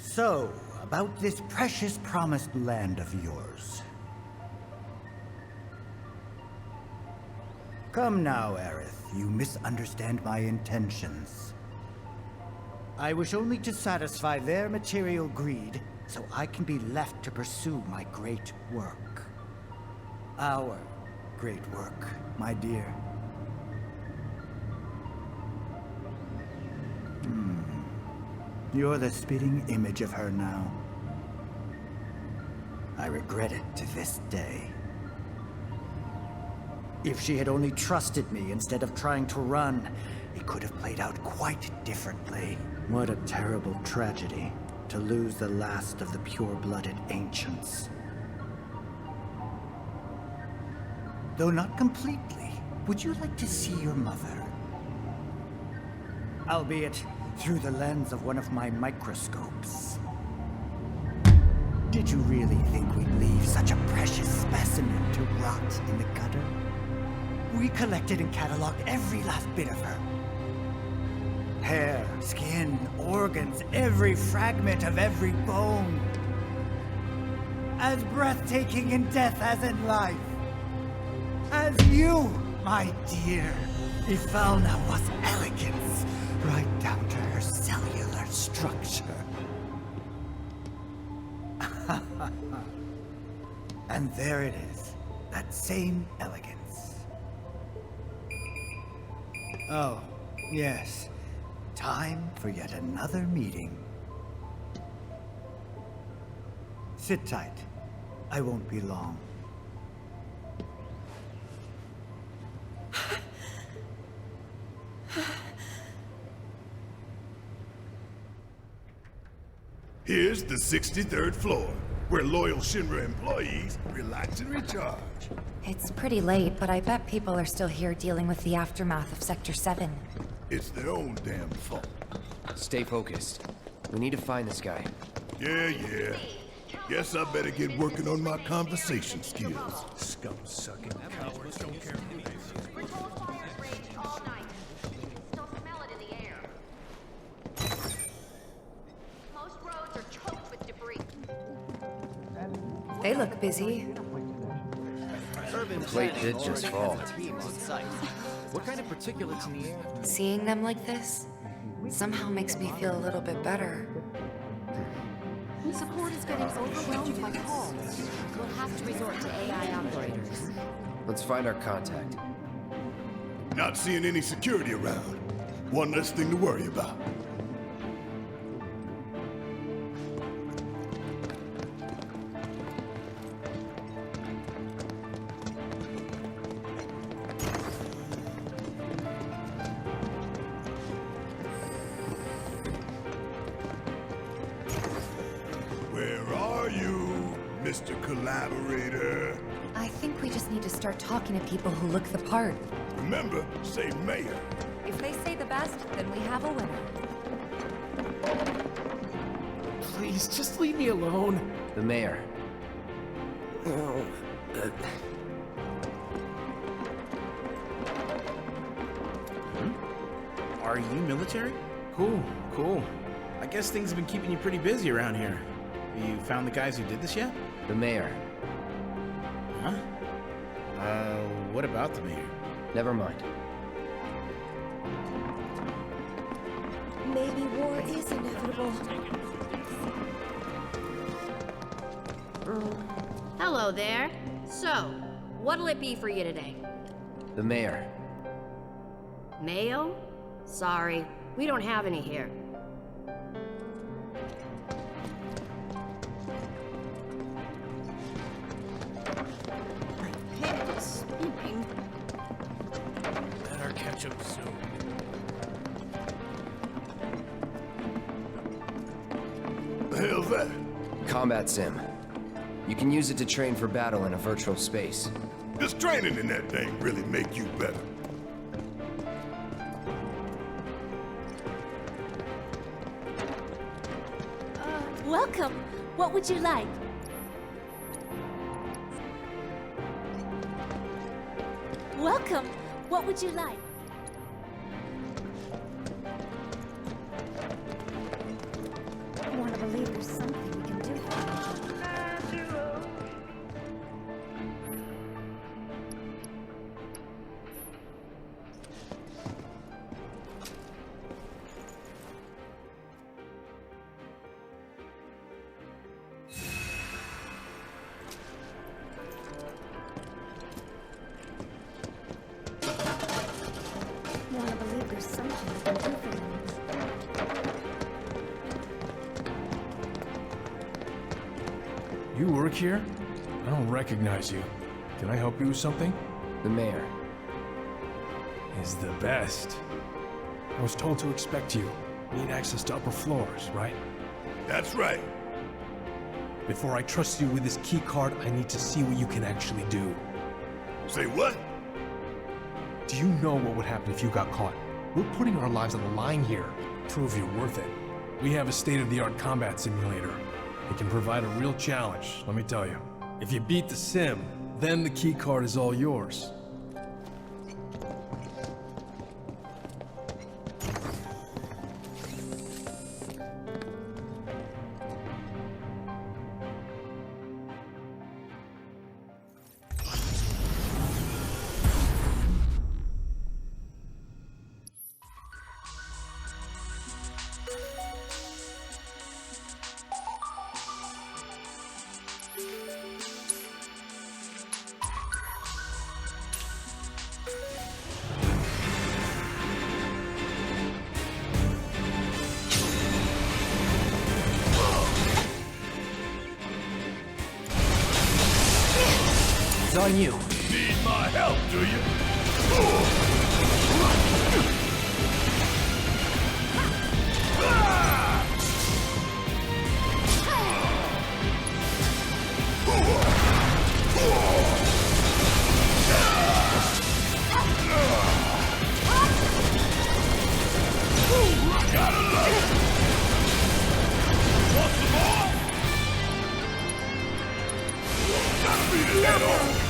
So, about this precious promised land of yours. Come now, Aerith. You misunderstand my intentions. I wish only to satisfy their material greed, so I can be left to pursue my great work. Our great work, my dear. You're the spitting image of her now. I regret it to this day. If she had only trusted me instead of trying to run, it could have played out quite differently. What a terrible tragedy to lose the last of the pure-blooded ancients. Though not completely, would you like to see your mother? Albeit through the lens of one of my microscopes. Did you really think we'd leave such a precious specimen to rot in the gutter? We collected and cataloged every last bit of her. Hair, skin, organs, every fragment of every bone. As breathtaking in death as in life. As you, my dear. Ifalna was elegance, right down to her cellular structure. And there it is, that same elegance. Oh, yes. Time for yet another meeting. Sit tight. I won't be long. Here's the 63rd floor, where loyal Shinra employees relax and recharge. It's pretty late, but I bet people are still here dealing with the aftermath of Sector 7. It's their own damn fault. Stay focused. We need to find this guy. Yeah. Guess I better get working on my conversation skills. Scum-sucking cowards don't care. Patrol fires raged all night. Still smell it in the air. Most roads are choked with debris. They look busy. The plate did just fall. What kind of particulates in the air? Seeing them like this somehow makes me feel a little bit better. Support is getting overwhelmed by calls. We'll have to resort to AI operators. Let's find our contact. Not seeing any security around. One less thing to worry about. Where are you, Mr. Collaborator? I think we just need to start talking to people who look the part. Remember, say mayor. If they say the best, then we have a winner. Please, just leave me alone. The mayor. Are you military? Cool. I guess things have been keeping you pretty busy around here. You found the guys who did this yet? The mayor. Huh? What about the mayor? Never mind. Maybe war is inevitable. Hello there. So, what'll it be for you today? The mayor. Mayo? Sorry, we don't have any here. My head is spinning. Better catch him soon. The hell's that? Combat sim. You can use it to train for battle in a virtual space. Does training in that thing really make you better? Welcome. What would you like? Welcome. What would you like? I want to believe You work here? I don't recognize you. Can I help you with something? The mayor. Is the best. I was told to expect you. You need access to upper floors, right? That's right. Before I trust you with this key card, I need to see what you can actually do. Say what? Do you know what would happen if you got caught? We're putting our lives on the line here. Prove you're worth it. We have a state-of-the-art combat simulator. It can provide a real challenge, let me tell you. If you beat the sim, then the key card is all yours. It's on you. Need my help, do you? Gotta love it. Want some more? Gotta beat it head on.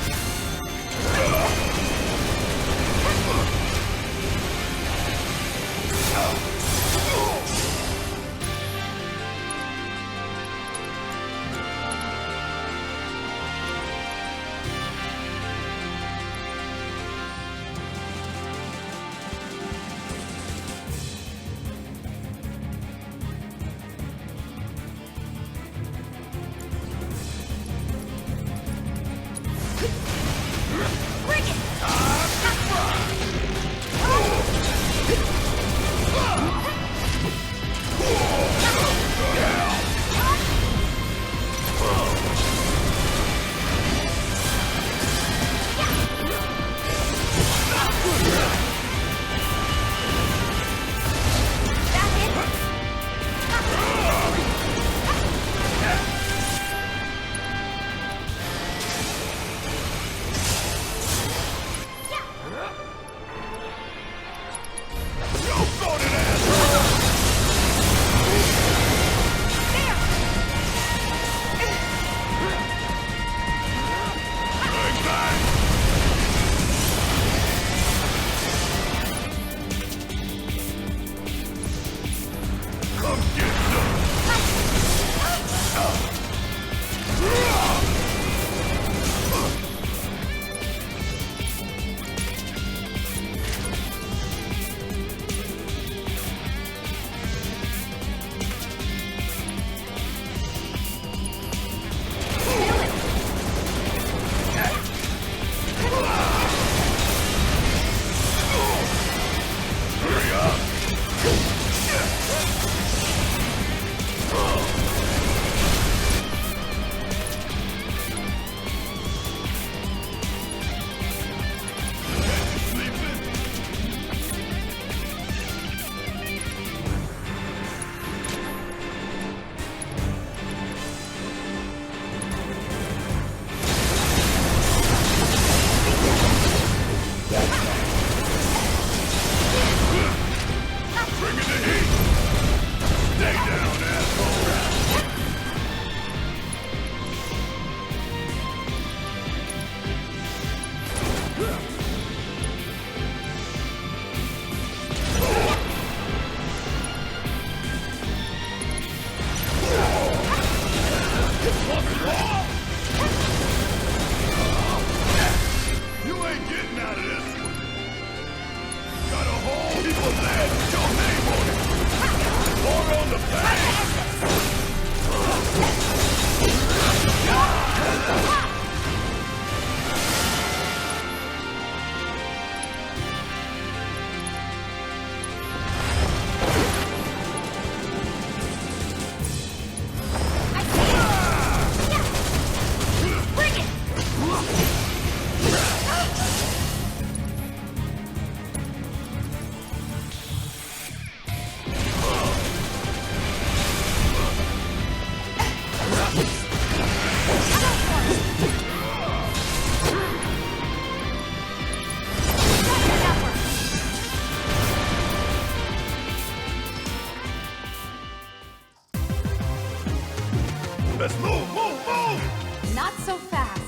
Let's move! Not so fast.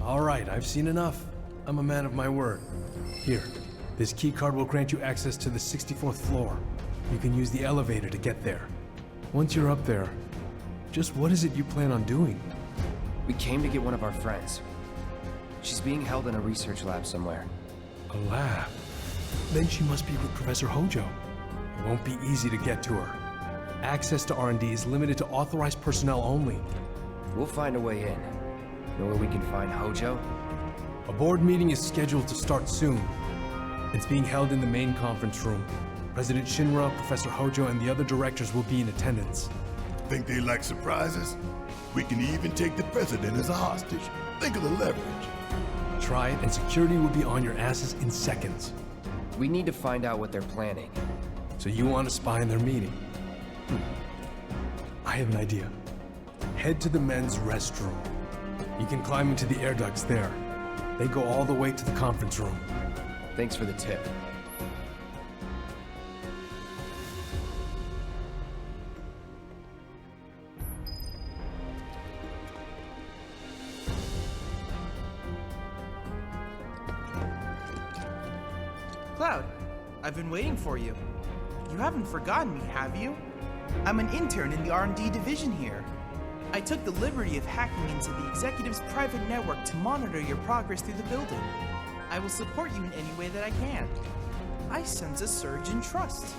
All right, I've seen enough. I'm a man of my word. Here, this key card will grant you access to the 64th floor. You can use the elevator to get there. Once you're up there, just what is it you plan on doing? We came to get one of our friends. She's being held in a research lab somewhere. A lab? Then she must be with Professor Hojo. It won't be easy to get to her. Access to R&D is limited to authorized personnel only. We'll find a way in. Know where we can find Hojo? A board meeting is scheduled to start soon. It's being held in the main conference room. President Shinra, Professor Hojo, and the other directors will be in attendance. Think they like surprises? We can even take the president as a hostage. Think of the leverage. Try it, and security will be on your asses in seconds. We need to find out what they're planning. So you want to spy in their meeting? I have an idea. Head to the men's restroom. You can climb into the air ducts there. They go all the way to the conference room. Thanks for the tip. Cloud, I've been waiting for you. You haven't forgotten me, have you? I'm an intern in the R&D division here. I took the liberty of hacking into the executive's private network to monitor your progress through the building. I will support you in any way that I can. I sense a surge in trust.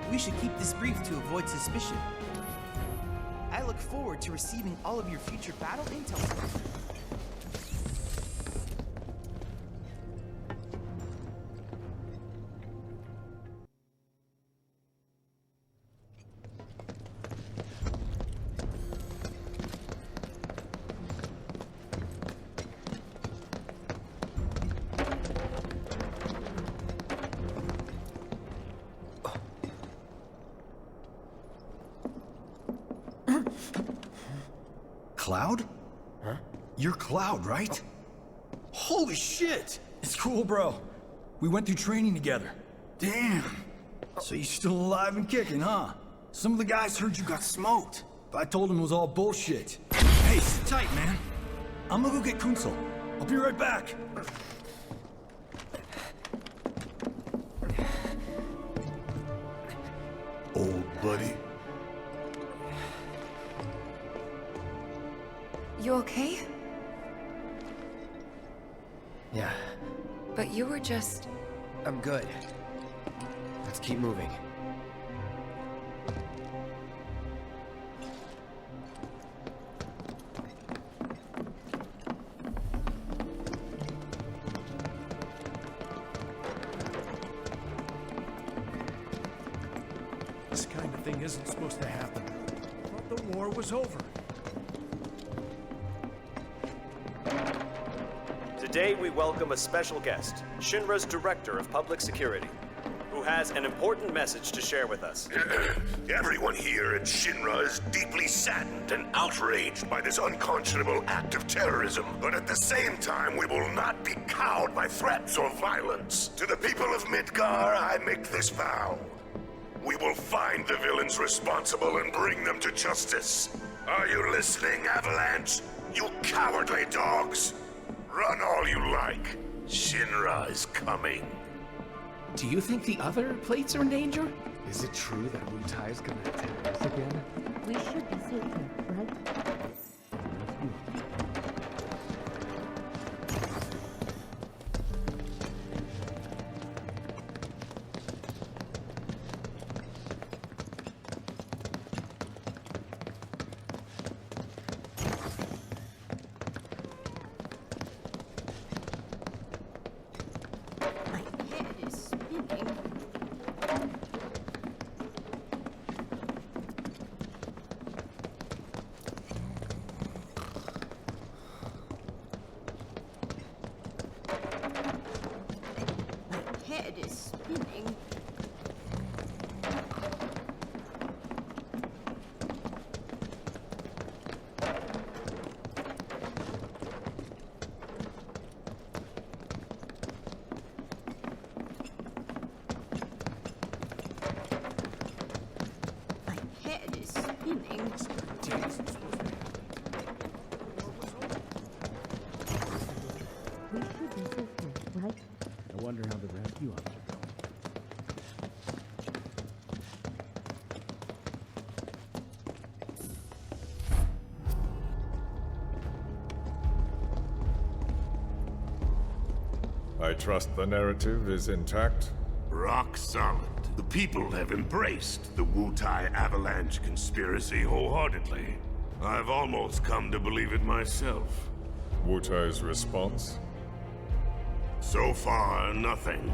We should keep this brief to avoid suspicion. I look forward to receiving all of your future battle intel. Cloud? Huh? You're Cloud, right? Oh. Holy shit! It's cool, bro. We went through training together. Damn. So you're still alive and kicking, huh? Some of the guys heard you got smoked, but I told them it was all bullshit. Hey, sit tight, man. I'm gonna go get Kunsel. I'll be right back. Old buddy. You okay? Yeah, But you were just... I'm good. Let's keep moving. This kind of thing isn't supposed to happen. I thought the war was over. Today we welcome a special guest, Shinra's Director of Public Security, who has an important message to share with us. Everyone here at Shinra is deeply saddened and outraged by this unconscionable act of terrorism. But at the same time, we will not be cowed by threats or violence. To the people of Midgar, I make this vow. We will find the villains responsible and bring them to justice. Are you listening, Avalanche? You cowardly dogs! Run all you like. Shinra is coming. Do you think the other plates are in danger? Is it true that Wutai is gonna attack us again? We should be safe here, right? head is spinning. My head is spinning. We should be safe, right? I wonder how the rescue ops are going. I trust the narrative is intact? Rock solid. The people have embraced the Wutai Avalanche conspiracy wholeheartedly. I've almost come to believe it myself. Wutai's response? So far, nothing.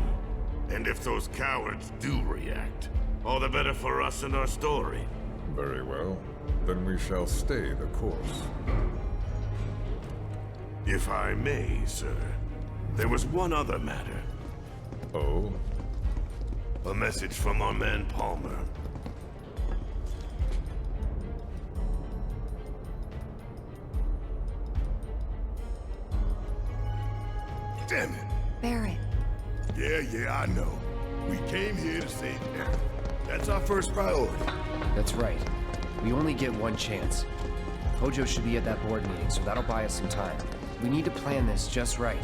And if those cowards do react, all the better for us and our story. Very well. Then we shall stay the course. If I may, sir, there was one other matter. Oh? A message from our man Palmer. Damn it. Barrett. Yeah, I know. We came here to save Aerith. That's our first priority. That's right. We only get one chance. Hojo should be at that board meeting, so that'll buy us some time. We need to plan this just right.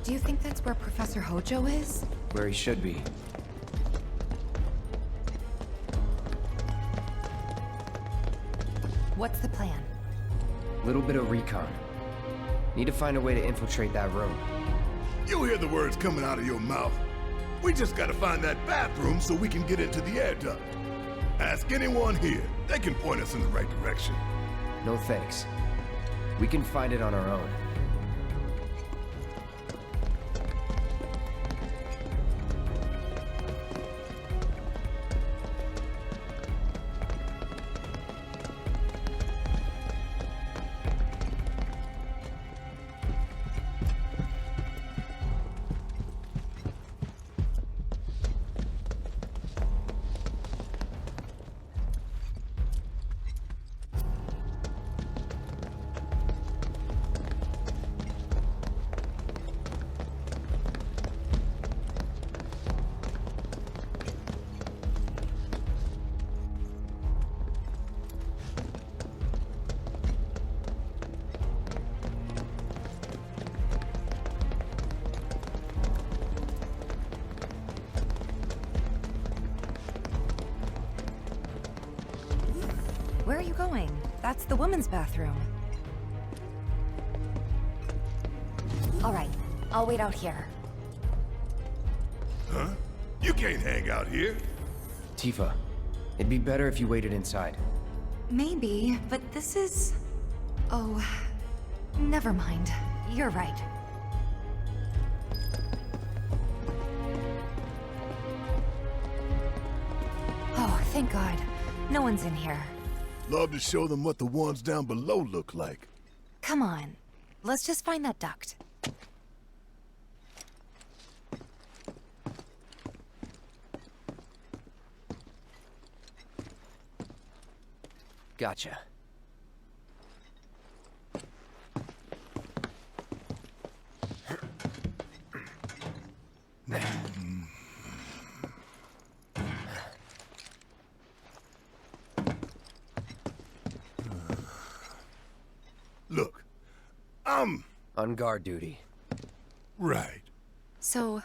Do you think that's where Professor Hojo is? Where he should be. What's the plan? Little bit of recon. Need to find a way to infiltrate that room. You hear the words coming out of your mouth. We just gotta find that bathroom so we can get into the air duct. Ask anyone here. They can point us in the right direction. No thanks. We can find it on our own. Where are you going? That's the women's bathroom. All right, I'll wait out here. Huh? You can't hang out here. Tifa, it'd be better if you waited inside. Maybe, but this is... Oh, never mind. You're right. Oh, thank God. No one's in here. Love to show them what the ones down below look like. Come on. Let's just find that duct. Gotcha. Look, on guard duty. Right. So,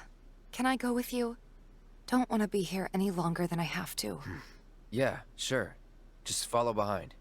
can I go with you? Don't want to be here any longer than I have to. Yeah, sure. Just follow behind.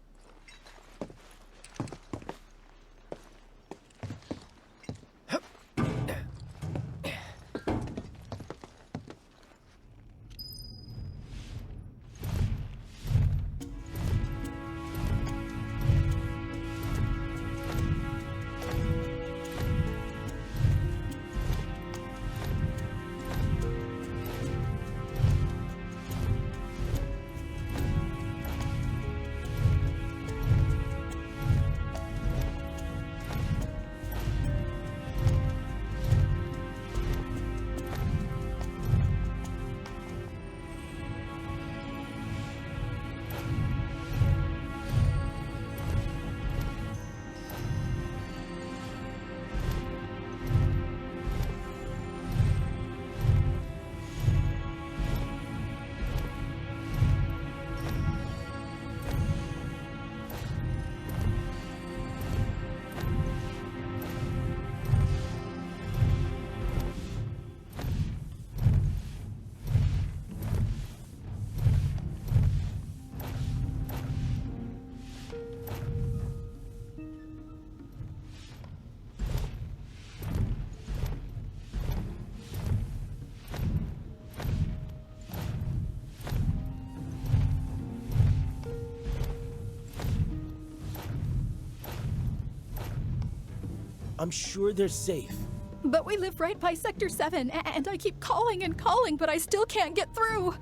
I'm sure they're safe. But we live right by Sector 7, and I keep calling and calling, but I still can't get through.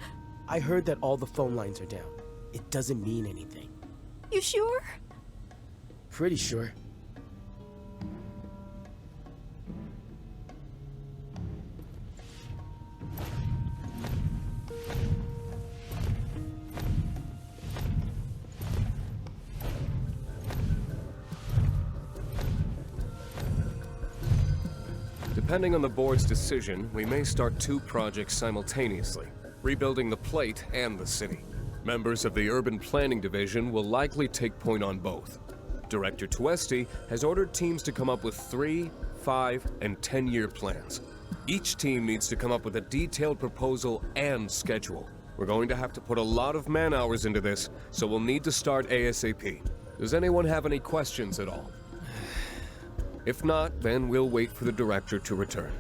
I heard that all the phone lines are down. It doesn't mean anything. You sure? Pretty sure. Depending on the board's decision, we may start 2 projects simultaneously, rebuilding the plate and the city. Members of the Urban Planning Division will likely take point on both. Director Tuesti has ordered teams to come up with 3, 5, and 10-year plans. Each team needs to come up with a detailed proposal and schedule. We're going to have to put a lot of man-hours into this, so we'll need to start ASAP. Does anyone have any questions at all? If not, then we'll wait for the director to return.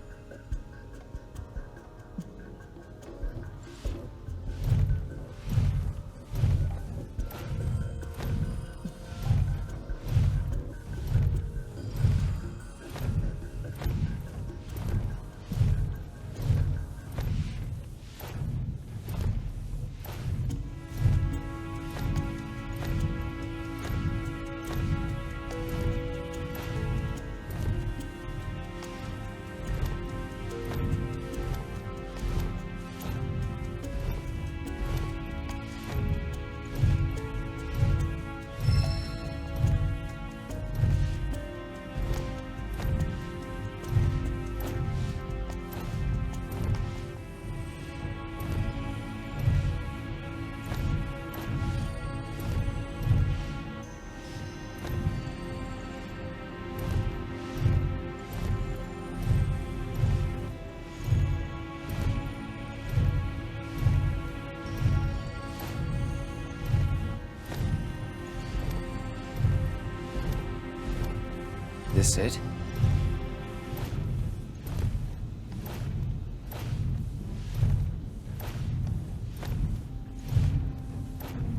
This it?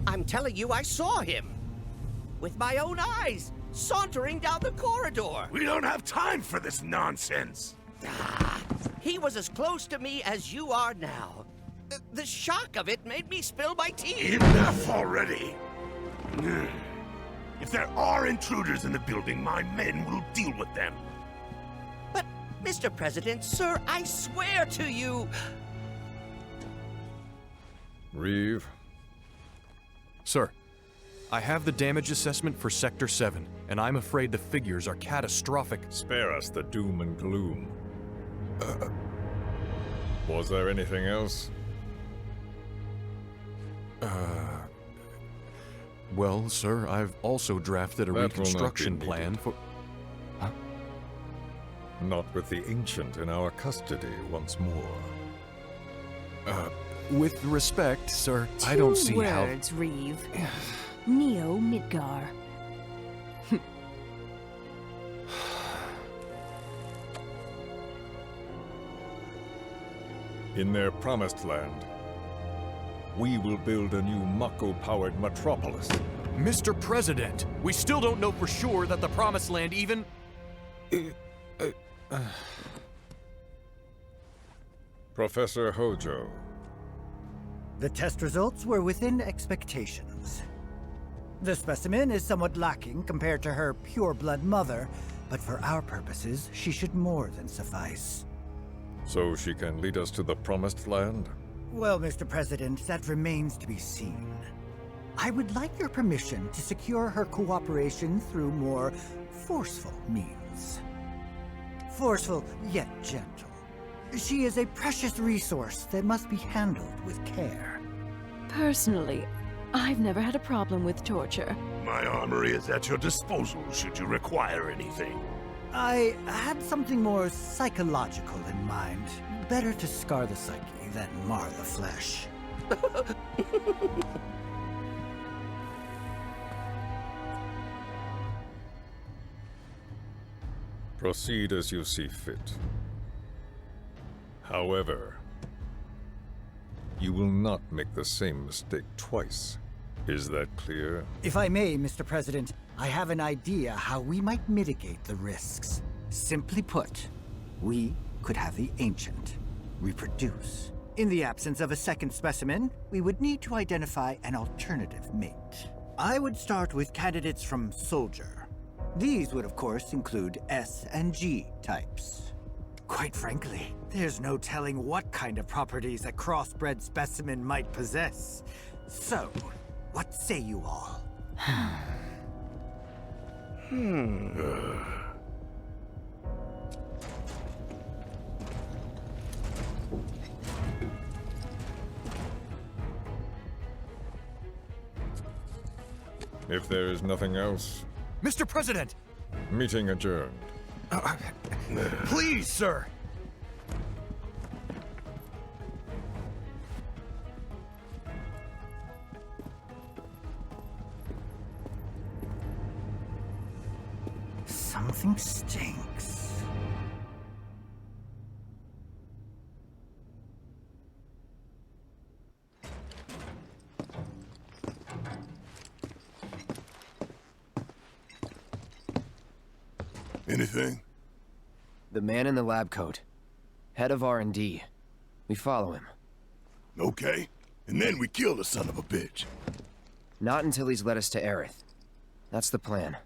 I'm telling you, I saw him. With my own eyes, sauntering down the corridor. We don't have time for this nonsense. He was as close to me as you are now. The shock of it made me spill my tea. Enough already. If there are intruders in the building, my men will deal with them. But, Mr. President, sir, I swear to you... Reeve. Sir, I have the damage assessment for Sector 7, and I'm afraid the figures are catastrophic. Spare us the doom and gloom. Was there anything else? Well, sir, I've also drafted a That will not be reconstruction needed. plan for... Huh? Not with the Ancient in our custody once more. With respect, sir, I don't see how... words, Reeve. Neo Midgar. In their promised land, we will build a new Mako-powered metropolis. Mr. President, we still don't know for sure that the Promised Land even... Professor Hojo. The test results were within expectations. The specimen is somewhat lacking compared to her pure-blood mother, but for our purposes, she should more than suffice. So she can lead us to the Promised Land? Well, Mr. President, that remains to be seen. I would like your permission to secure her cooperation through more forceful means. Forceful, yet gentle. She is a precious resource that must be handled with care. Personally, I've never had a problem with torture. My armory is at your disposal should you require anything. I had something more psychological in mind. Better to scar the psyche than mar the flesh. Proceed as you see fit. However, you will not make the same mistake twice. Is that clear? If I may, Mr. President, I have an idea how we might mitigate the risks. Simply put, we could have the Ancient reproduce. In the absence of a second specimen, we would need to identify an alternative mate. I would start with candidates from Soldier. These would, of course, include S and G types. Quite frankly, there's no telling what kind of properties a crossbred specimen might possess. So, what say you all? If there is nothing else, Mr. President! meeting adjourned. Please, sir! Something stinks. Anything? The man in the lab coat. Head of R&D. We follow him. Okay. And then we kill the son of a bitch. Not until he's led us to Aerith. That's the plan.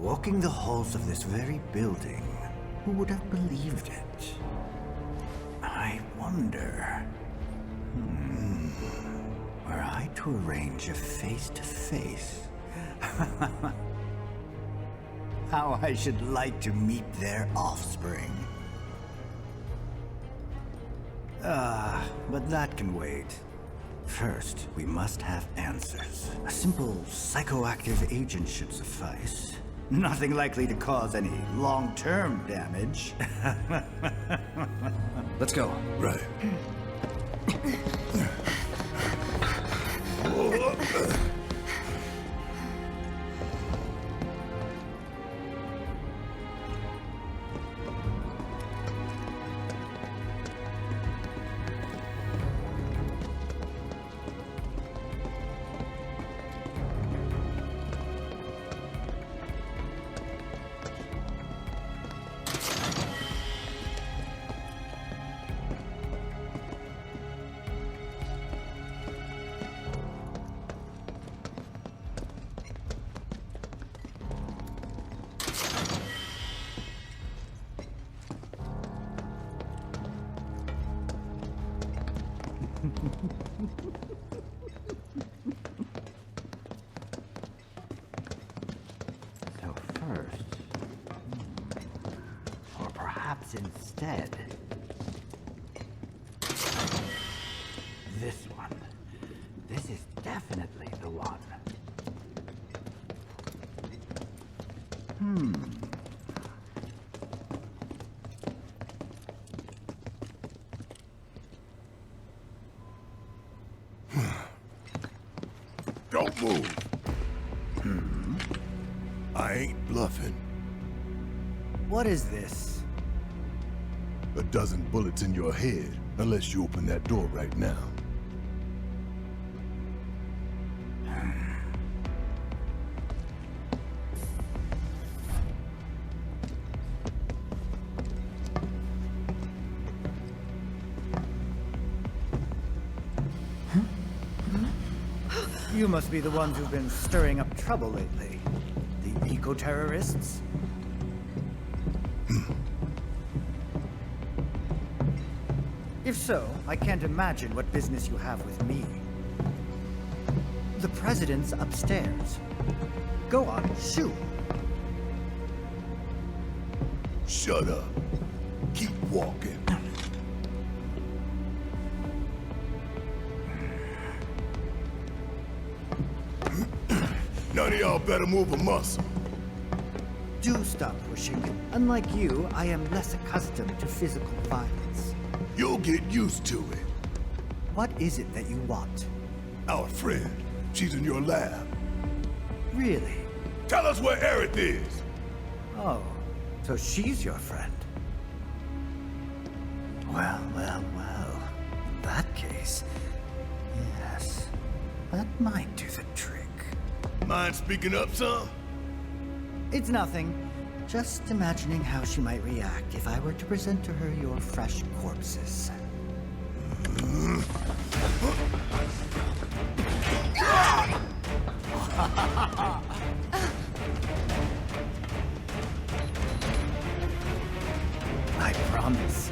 Walking the halls of this very building, who would have believed it? I wonder... Were I to arrange a face-to-face... How I should like to meet their offspring. But that can wait. First, we must have answers. A simple psychoactive agent should suffice. Nothing likely to cause any long-term damage. Let's go. Right. So first, or perhaps instead, this one. This is definitely the one. Don't move. I ain't bluffing. What is this? A dozen bullets in your head, unless you open that door right now. You must be the ones who've been stirring up trouble lately. The eco-terrorists? If so, I can't imagine what business you have with me. The president's upstairs. Go on, shoot. Shut up. Keep walking. None of y'all better move a muscle. Do stop pushing. Unlike you, I am less accustomed to physical violence. You'll get used to it. What is it that you want? Our friend. She's in your lab. Really? Tell us where Aerith is. Oh, so she's your friend. Well. In that case, yes, that might do the trick. Mind speaking up some? It's nothing. Just imagining how she might react if I were to present to her your fresh corpses. I promise,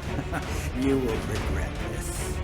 you will regret this.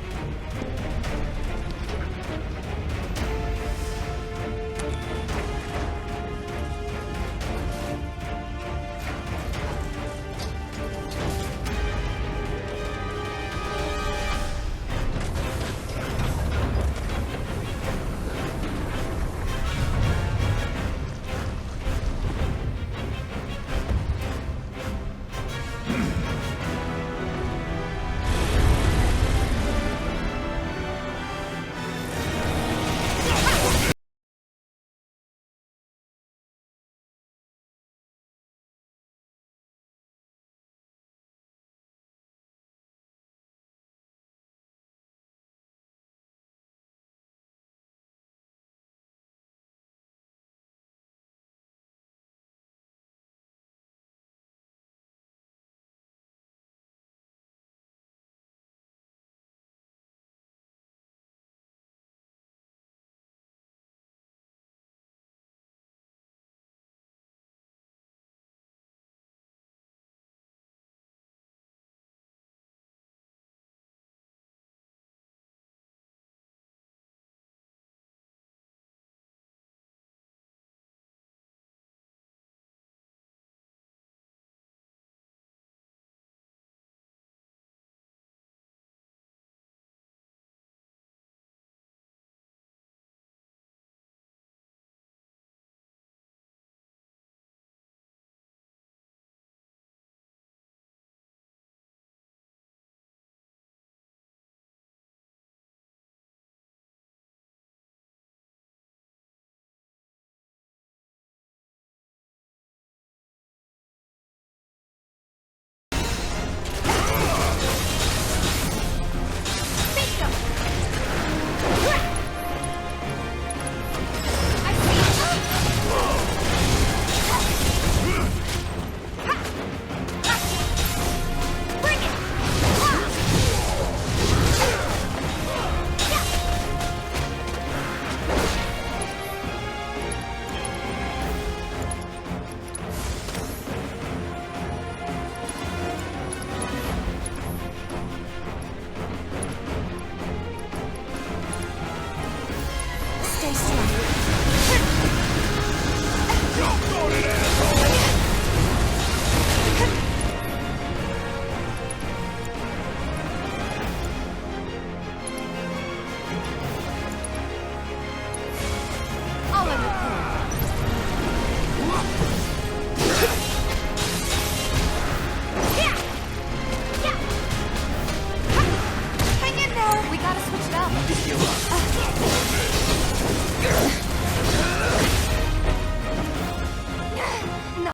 Stay strong. I'll end it here. Hang in there. We gotta switch it up. No.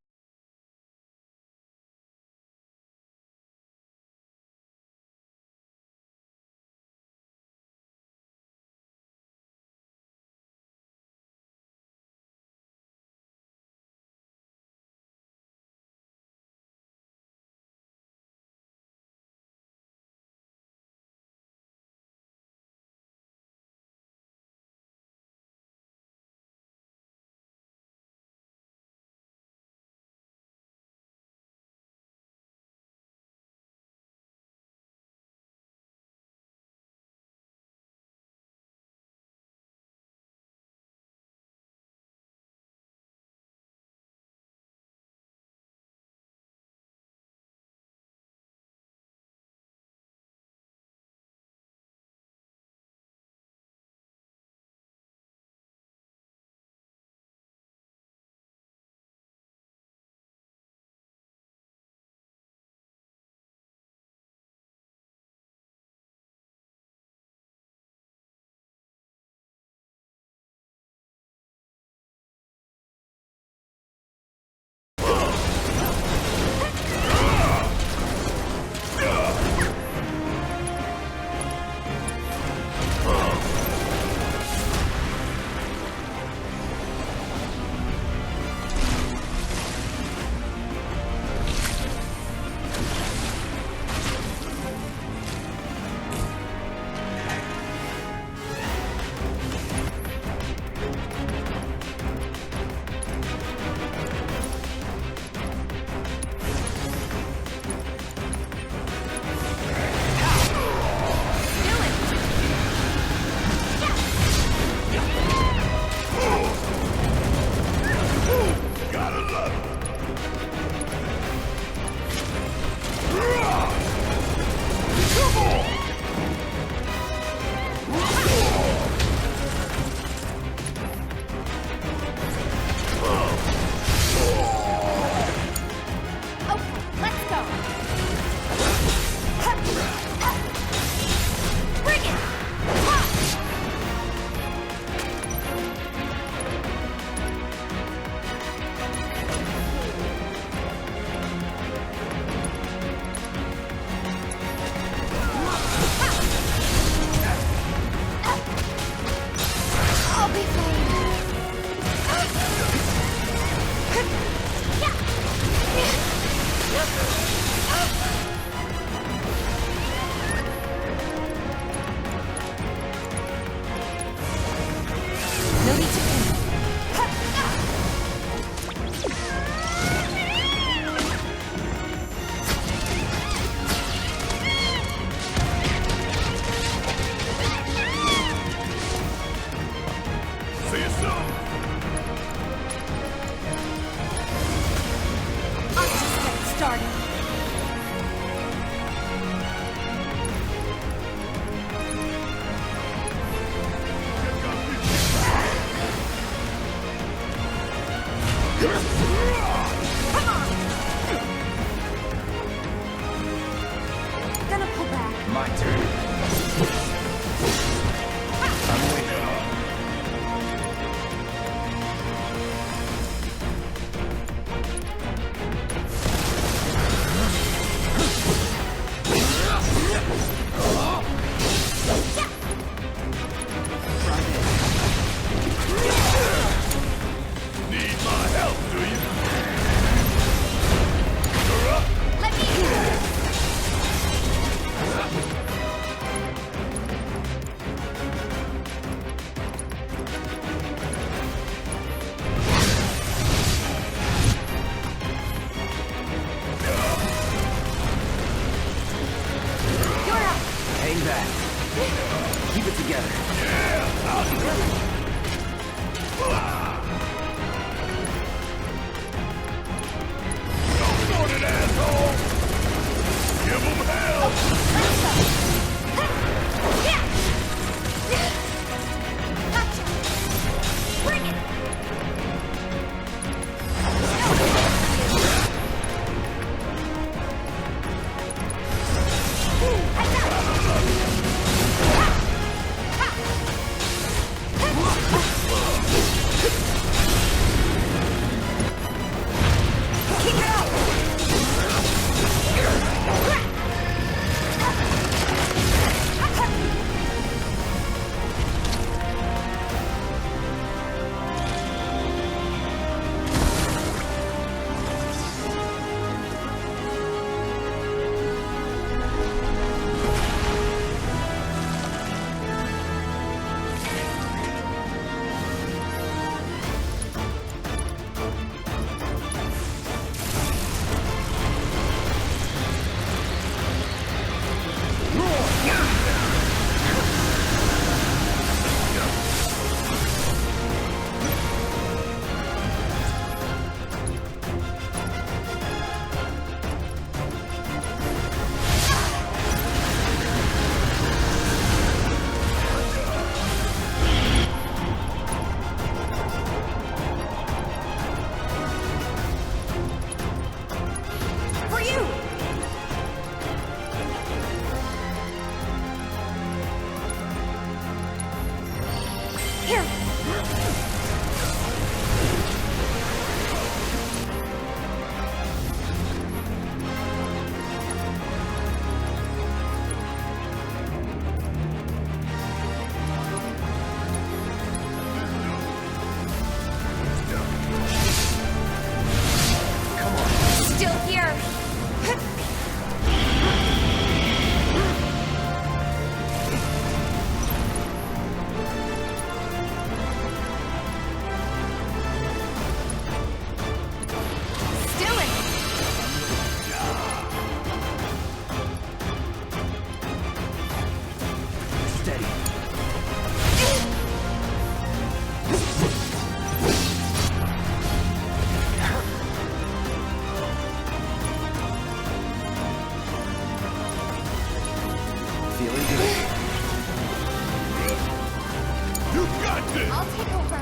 I'll take over.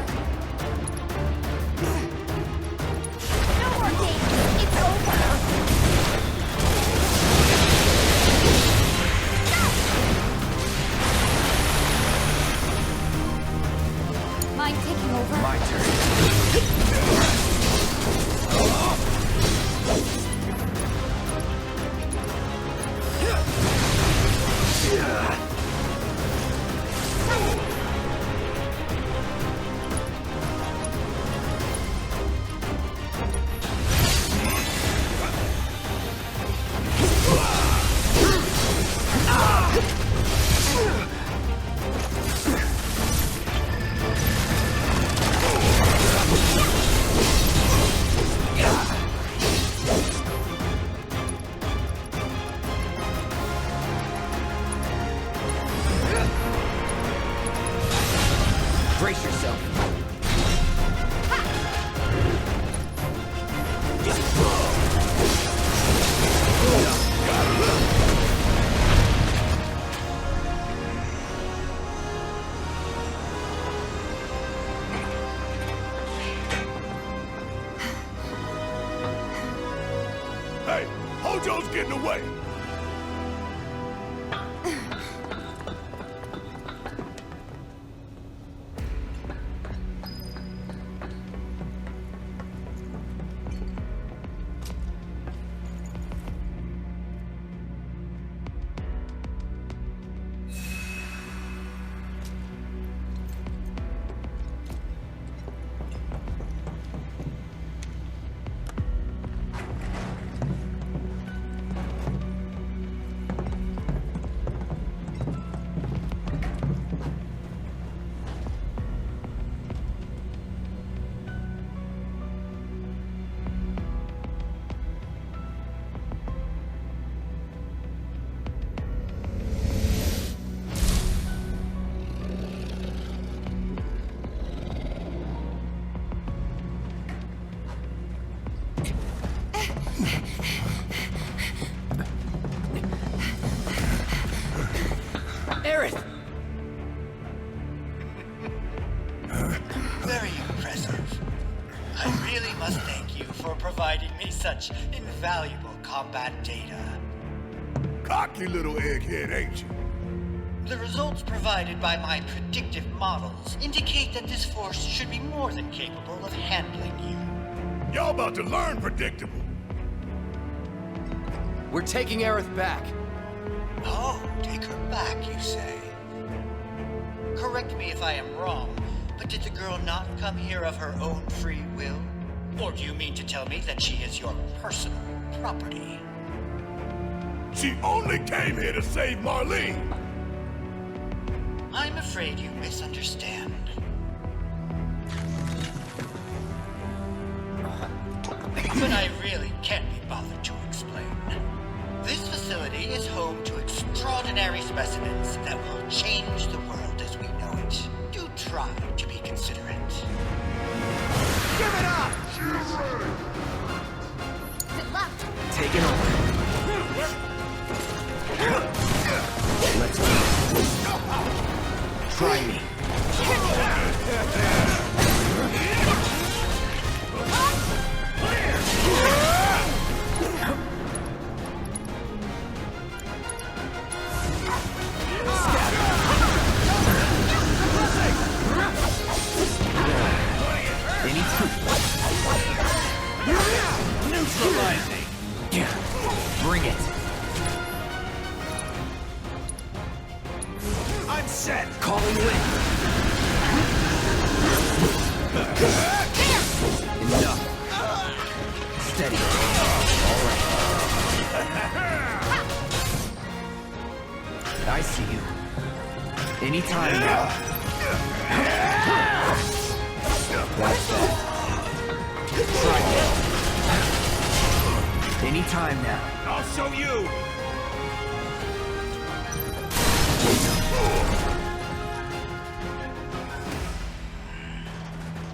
No more games. It's over. Mind taking over? My turn. Brace yourself. Hey, Hojo's getting away! Aerith! Very impressive. I really must thank you for providing me such invaluable combat data. Cocky little egghead, ain't you? The results provided by my predictive models indicate that this force should be more than capable of handling you. Y'all about to learn predictable. We're taking Aerith back. Oh, take her back, you say? Correct me if I am wrong, but did the girl not come here of her own free will? Or do you mean to tell me that she is your personal property? She only came here to save Marlene! I'm afraid you misunderstand. But I really can't be bothered to explain. This facility is home to extraordinary specimens that will change the world as we know it. Do try to be considerate. Give it up! Good luck. Taking over. Let's go. Try me. Neutralizing! Bring it. I'm set! Calling wind. Enough. Steady. All right. I see you. Anytime now. That's that. Try it. Anytime now. I'll show you!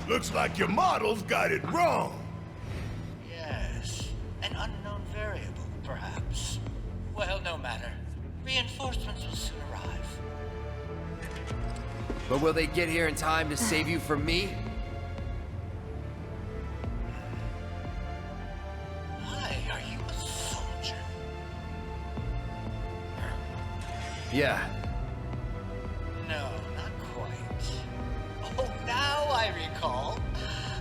Looks like your models got it wrong. Yes, an unknown variable, perhaps. Well, no matter. Reinforcements will soon arrive. But will they get here in time to save you from me? Why are you a soldier? Yeah. No, not quite. Oh, now I recall.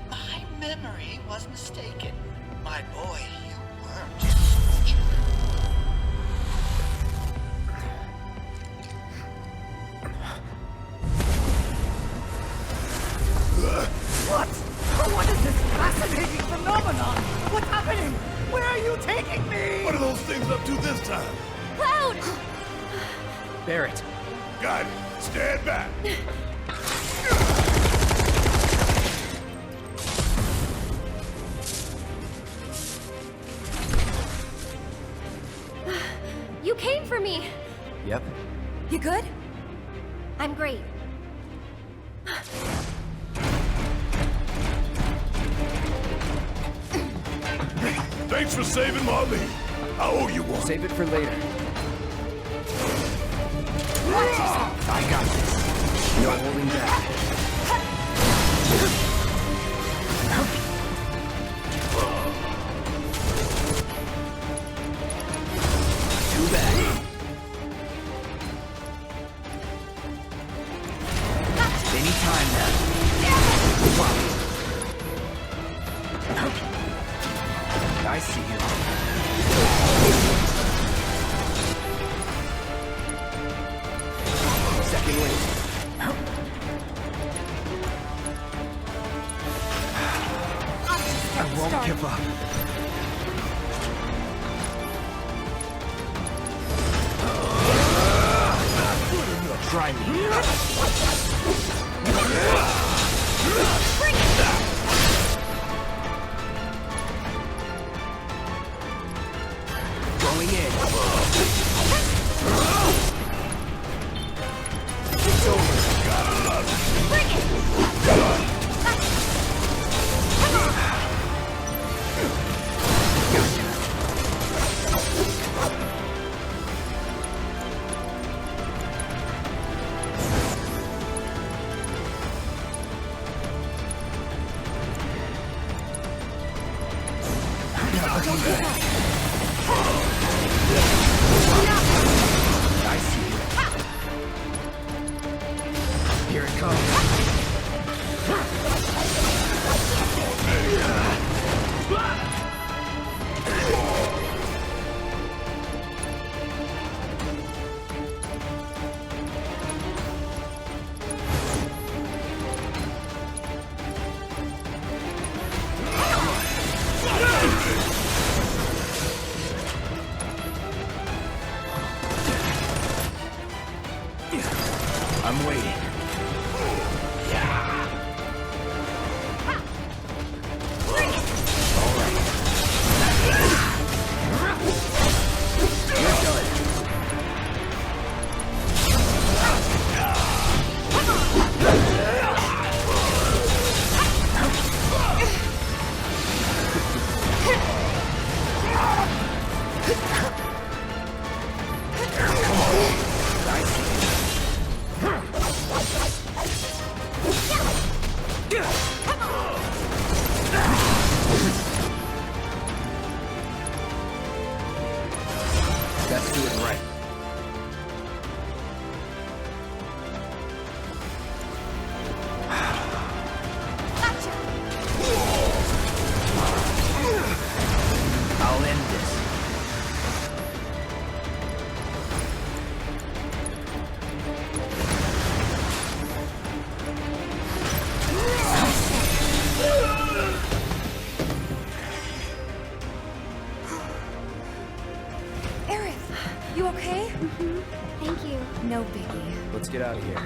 My memory was mistaken. My boy, you weren't a soldier. What? What is this fascinating phenomenon? What's happening? Where are you taking me? What are those things up to this time? Cloud! Barrett. Got it. Stand back. You came for me. Yep. You good? I'm great. Thanks for saving Molly. I owe you one. Save it for later. Watch yourself. I got this. No holding back. Too bad. Anytime now. I see you. Second wave. I won't give up. Try me. Going in. It's over. Gotta love it. Bring it! I see you. Here it comes. I'm waiting. Let's do it right. I'll end this. Aerith, you okay? Thank you. No biggie. Let's get out of here.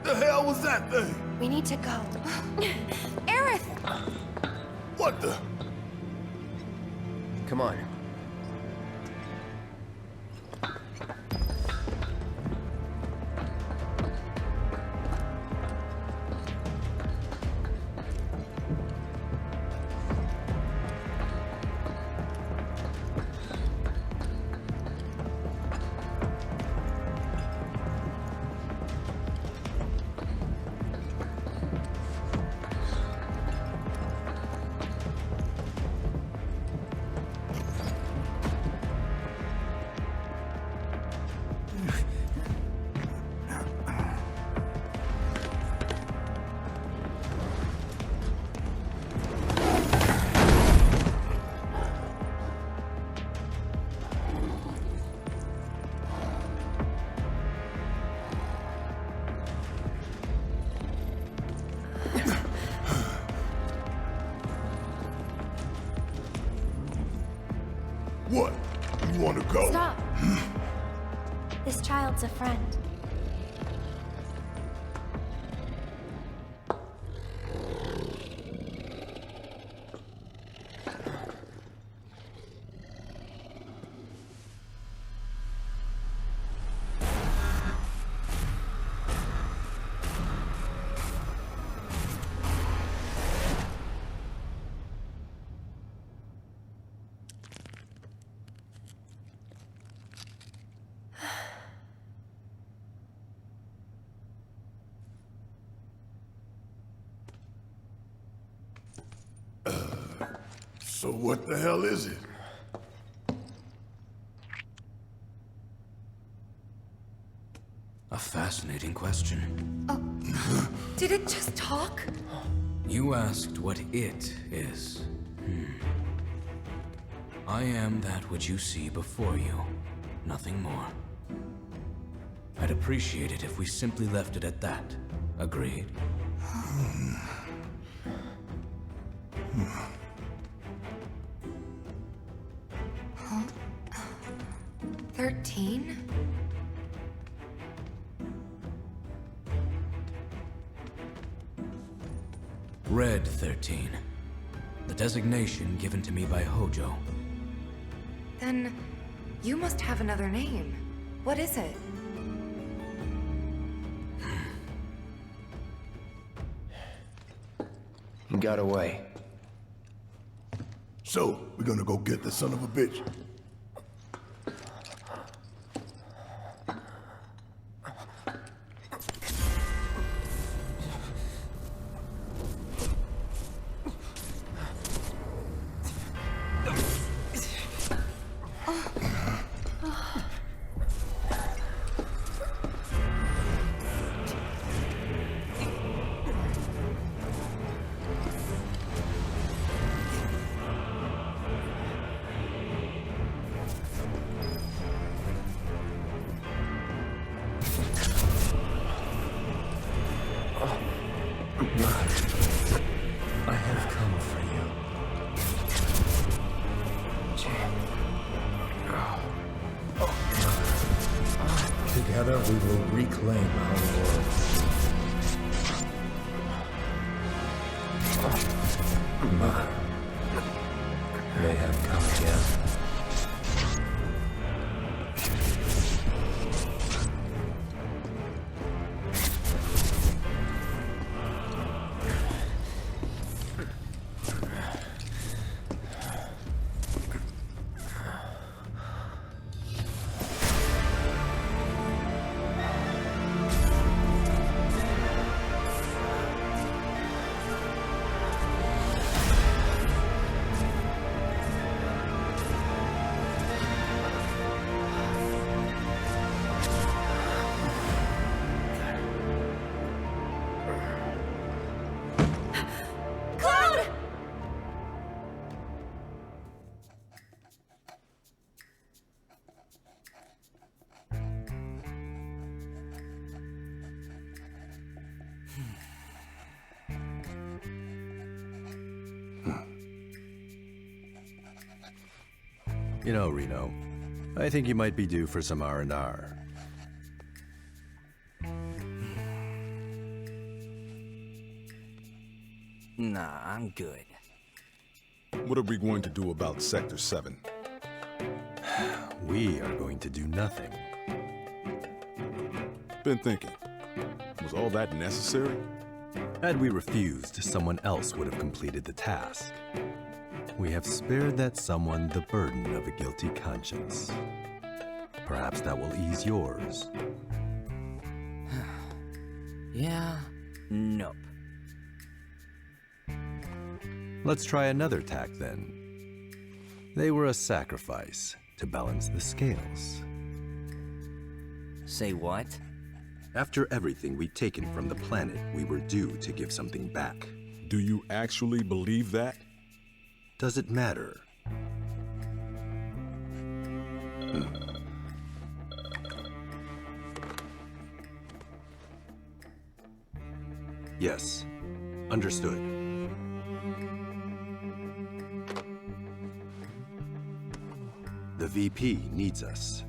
The hell was that thing? We need to go. Aerith! What the? Come on. This child's a friend. So what the hell is it? A fascinating question. Did it just talk? You asked what it is. I am that which you see before you. Nothing more. I'd appreciate it if we simply left it at that. Agreed? 13? Red 13. The designation given to me by Hojo. Then you must have another name. What is it? He got away. So, we're gonna go get the son of a bitch. I have come for you. Together we will reclaim our world. Mother, they have come again. You know, Reno, I think you might be due for some R&R. Nah, I'm good. What are we going to do about Sector 7? We are going to do nothing. Been thinking, was all that necessary? Had we refused, someone else would have completed the task. We have spared that someone the burden of a guilty conscience. Perhaps that will ease yours. Yeah, nope. Let's try another tack then. They were a sacrifice to balance the scales. Say what? After everything we'd taken from the planet, we were due to give something back. Do you actually believe that? Does it matter? Yes. Understood. The VP needs us.